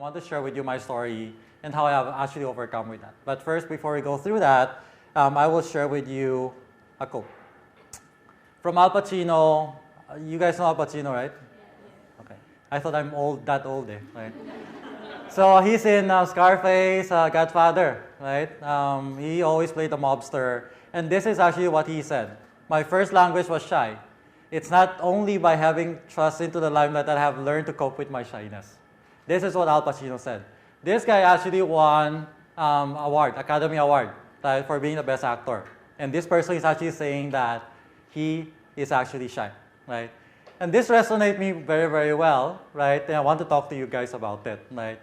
want to share with you my story and how I have actually overcome with that. But first, before we go through that, I will share with you a quote from Al Pacino. You guys know Al Pacino, right? Okay. I thought I'm that old, right? So he's in Scarface, Godfather, right? He always played a mobster. And this is actually what he said. My first language was shy. It's not only by having trust into the limelight that I have learned to cope with my shyness. This is what Al Pacino said. This guy actually won Academy Award, right, for being the best actor. And this person is actually saying that he is actually shy, right? And this resonates me very, very well, right? And I want to talk to you guys about it, right?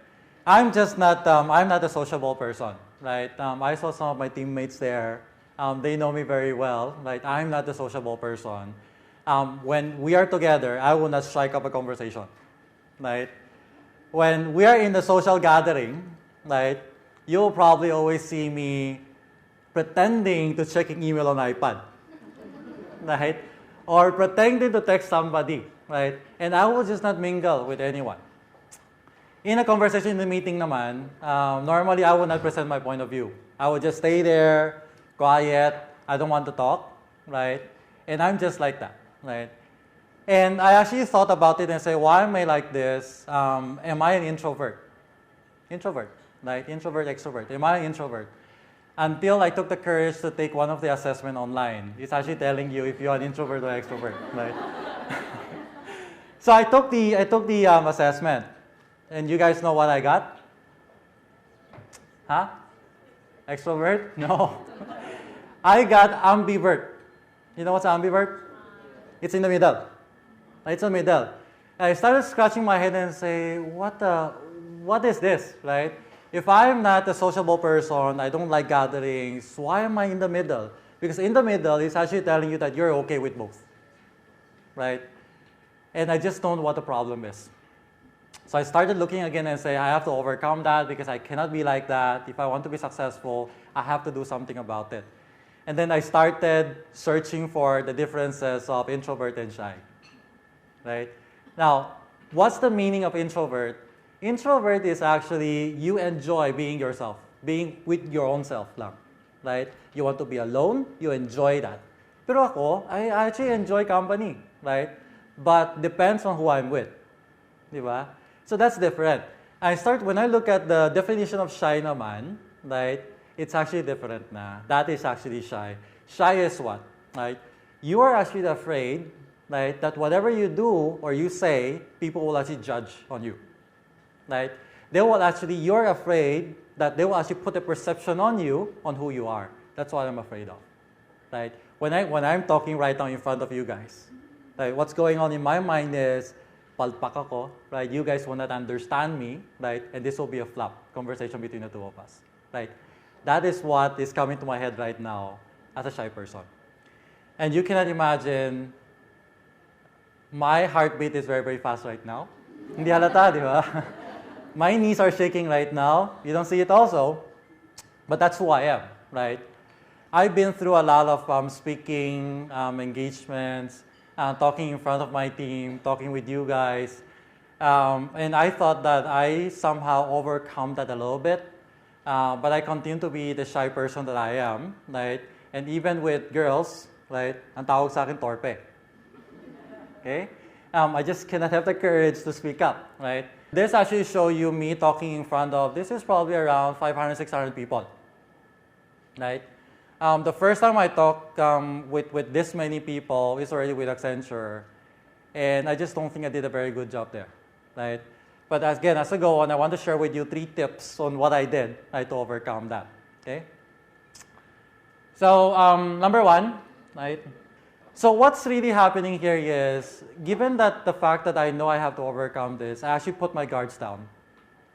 I'm not a sociable person, right? I saw some of my teammates there. They know me very well, right? I'm not a sociable person. When we are together, I will not strike up a conversation, right? When we are in the social gathering, right, you'll probably always see me pretending to checking email on iPad, right? Or pretending to text somebody, right? And I will just not mingle with anyone. In a conversation in the meeting naman, normally I will not present my point of view. I will just stay there, quiet, I don't want to talk, right? And I'm just like that, right? And I actually thought about it and say, why am I like this? Am I an introvert? Introvert, right? Introvert, extrovert. Am I an introvert? Until I took the courage to take one of the assessments online. It's actually telling you if you're an introvert or extrovert, right? So I took the assessment. And you guys know what I got? Huh? Extrovert? No. I got ambivert. You know what's ambivert? It's in the middle. It's in the middle. I started scratching my head and say, what is this, right? If I'm not a sociable person, I don't like gatherings, why am I in the middle? Because in the middle, it's actually telling you that you're okay with both, right? And I just don't know what the problem is. So I started looking again and say, I have to overcome that because I cannot be like that. If I want to be successful, I have to do something about it. And then I started searching for the differences of introvert and shy, right? Now, what's the meaning of introvert? Introvert is actually you enjoy being yourself, being with your own self lang, right? You want to be alone, you enjoy that. Pero ako, I actually enjoy company, right? But depends on who I'm with, di ba? So that's different. When I look at the definition of shy naman, right, it's actually different na. That is actually shy. Shy is what? Right? You are actually afraid, right, that whatever you do or you say, people will actually judge on you. Right? You're afraid that they will actually put a perception on you on who you are. That's what I'm afraid of. Right? When I'm talking right now in front of you guys, right, what's going on in my mind is, palpak ako, right? You guys will not understand me, right? And this will be a flop conversation between the two of us, right? That is what is coming to my head right now as a shy person. And you cannot imagine, my heartbeat is very, very fast right now. Hindi halata, di ba? My knees are shaking right now. You don't see it also, but that's who I am, right? I've been through a lot of speaking engagements, talking in front of my team, talking with you guys. And I thought that I somehow overcome that a little bit. But I continue to be the shy person that I am, right? And even with girls, right? Ang tawag sa akin, torpe. Okay? I just cannot have the courage to speak up, right? This actually shows you me talking in front of, this is probably around 500, 600 people, right? The first time I talked with this many people is already with Accenture, and I just don't think I did a very good job there, right? But again, as I go on, I want to share with you 3 tips on what I did to overcome that, okay? So number 1, right? So what's really happening here is, given that the fact that I know I have to overcome this, I actually put my guards down,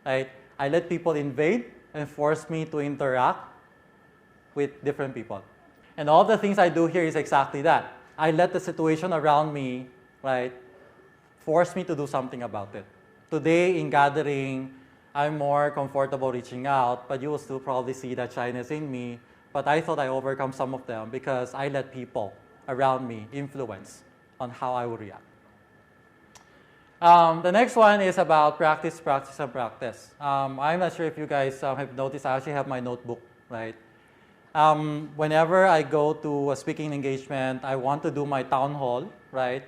right? I let people invade and force me to interact with different people. And all the things I do here is exactly that. I let the situation around me, right, force me to do something about it. Today, in gathering, I'm more comfortable reaching out, but you will still probably see that shyness in me. But I thought I overcome some of them because I let people around me influence on how I would react. The next one is about practice, practice, and practice. I'm not sure if you guys have noticed, I actually have my notebook, right? Whenever I go to a speaking engagement, I want to do my town hall, right?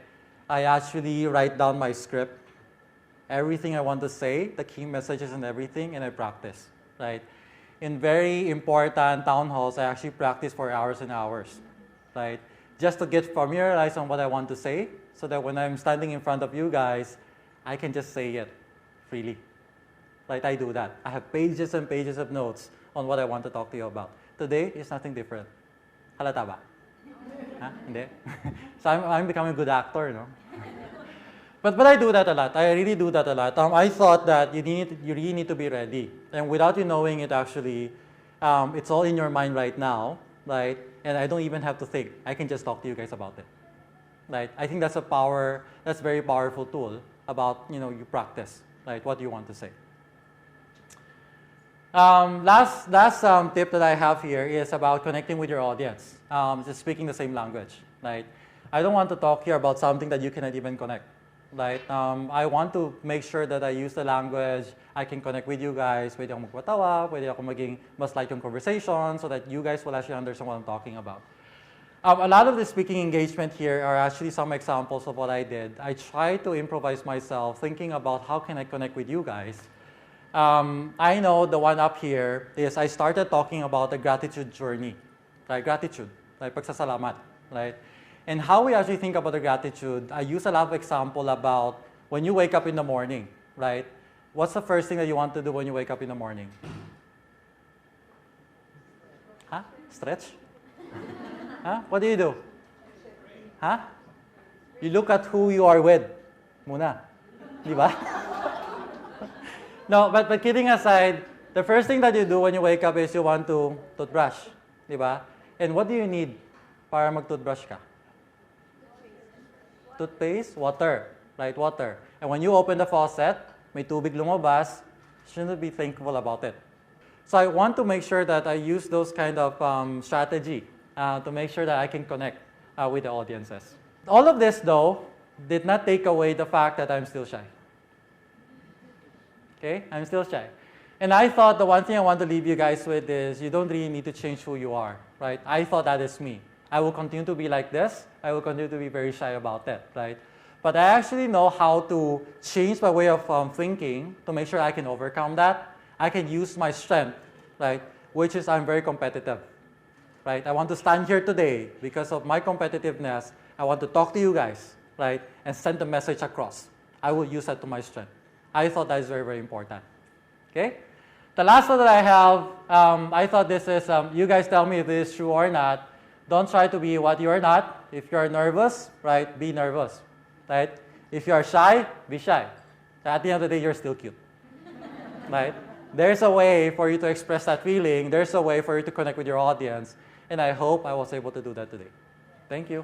I actually write down my script, everything I want to say, the key messages and everything, and I practice, right? In very important town halls, I actually practice for hours and hours, right? Just to get familiarized on what I want to say, so that when I'm standing in front of you guys, I can just say it freely. Right? I do that. I have pages and pages of notes on what I want to talk to you about. Today is nothing different. Halata ba? Huh? Hindi? So I'm becoming a good actor, no? But I do that a lot. I really do that a lot. I thought that you really need to be ready. And without you knowing it, actually, it's all in your mind right now, right? And I don't even have to think. I can just talk to you guys about it. Right? I think that's that's a very powerful tool about, you practice, right? What you want to say. Last tip that I have here is about connecting with your audience, just speaking the same language, right? I don't want to talk here about something that you cannot even connect, right? I want to make sure that I use the language, I can connect with you guys, pwede ako magpatawa, pwede ako maging mas light yung conversation so that you guys will actually understand what I'm talking about. A lot of the speaking engagement here are actually some examples of what I did. I try to improvise myself, thinking about how can I connect with you guys. I know the one up here is I started talking about the gratitude journey, right? Gratitude, like pagsasalamat, right? And how we actually think about the gratitude, I use a lot of example about when you wake up in the morning, right? What's the first thing that you want to do when you wake up in the morning? Huh? Stretch? Huh? What do you do? Huh? You look at who you are with. Muna. Di ba? No, but kidding aside, the first thing that you do when you wake up is you want to toothbrush. Di ba? And what do you need para mag-toothbrush ka? Toothpaste, water. Right? Water. And when you open the faucet, may tubig lumabas, shouldn't be thankful about it. So I want to make sure that I use those kind of strategy to make sure that I can connect with the audiences. All of this, though, did not take away the fact that I'm still shy. Okay? I'm still shy. And I thought the one thing I want to leave you guys with is you don't really need to change who you are, right? I thought that is me. I will continue to be like this. I will continue to be very shy about that, right? But I actually know how to change my way of thinking to make sure I can overcome that. I can use my strength, right? Which is I'm very competitive, right? I want to stand here today because of my competitiveness. I want to talk to you guys, right? And send the message across. I will use that to my strength. I thought that is very, very important. Okay? The last one that I have, I thought this is, you guys tell me if this is true or not. Don't try to be what you are not. If you are nervous, right, be nervous, right? If you are shy, be shy. At the end of the day, you're still cute, right? There's a way for you to express that feeling. There's a way for you to connect with your audience. And I hope I was able to do that today. Thank you.